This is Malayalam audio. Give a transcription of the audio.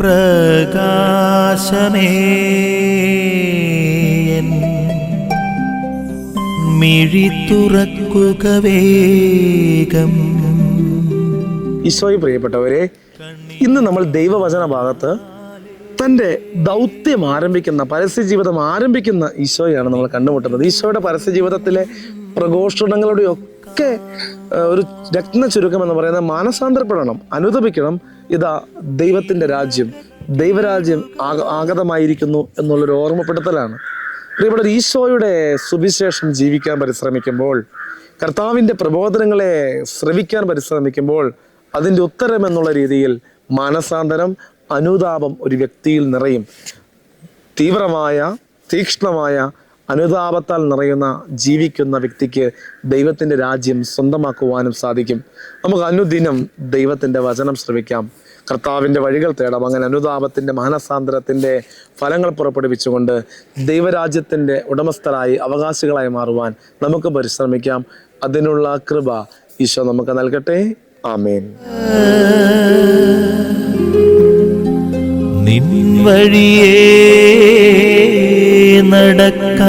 പ്രകാശമേ മിഴി തുറക്കുക വേഗം. ഈശോയെ പ്രിയപ്പെട്ടവരെ, ഇന്ന് നമ്മൾ ദൈവവചന ഭാഗത്ത് തൻ്റെ ദൗത്യം ആരംഭിക്കുന്ന, പരസ്യ ജീവിതം ആരംഭിക്കുന്ന ഈശോയാണ് നമ്മൾ കണ്ടുമുട്ടുന്നത്. ഈശോയുടെ പരസ്യ ജീവിതത്തിലെ പ്രഘോഷണങ്ങളുടെ ഒക്കെ ഒരു രത്ന ചുരുക്കം എന്ന് പറയുന്നത് മാനസാന്തരപ്പെടണം, അനുതപിക്കണം. ഇതാ ദൈവത്തിൻ്റെ രാജ്യം, ദൈവരാജ്യം ആഗതമായിരിക്കുന്നു എന്നുള്ളൊരു ഓർമ്മപ്പെടുത്തലാണ്. ഇവിടെ ഈശോയുടെ സുവിശേഷം ജീവിക്കാൻ പരിശ്രമിക്കുമ്പോൾ, കർത്താവിൻ്റെ പ്രബോധനങ്ങളെ ശ്രവിക്കാൻ പരിശ്രമിക്കുമ്പോൾ, അതിൻ്റെ ഉത്തരം എന്നുള്ള രീതിയിൽ മാനസാന്തരം, അനുതാപം ഒരു വ്യക്തിയിൽ നിറയും. തീക്ഷ്ണമായ അനുതാപത്താൽ നിറയുന്ന ജീവിക്കുന്ന വ്യക്തിക്ക് ദൈവത്തിൻ്റെ രാജ്യം സ്വന്തമാക്കുവാനും സാധിക്കും. നമുക്ക് അനുദിനം ദൈവത്തിൻ്റെ വചനം ശ്രവിക്കാം, കർത്താവിൻ്റെ വഴികൾ തേടാം. അങ്ങനെ അനുതാപത്തിൻ്റെ, മാനസാന്തരത്തിൻ്റെ ഫലങ്ങൾ പുറപ്പെടുവിച്ചുകൊണ്ട് ദൈവരാജ്യത്തിൻ്റെ ഉടമസ്ഥരായി, അവകാശികളായി മാറുവാൻ നമുക്ക് പരിശ്രമിക്കാം. അതിനുള്ള കൃപ ഈശോ നമുക്ക് നൽകട്ടെ. ആമേൻ. നിൻ വഴിയേ നടക്ക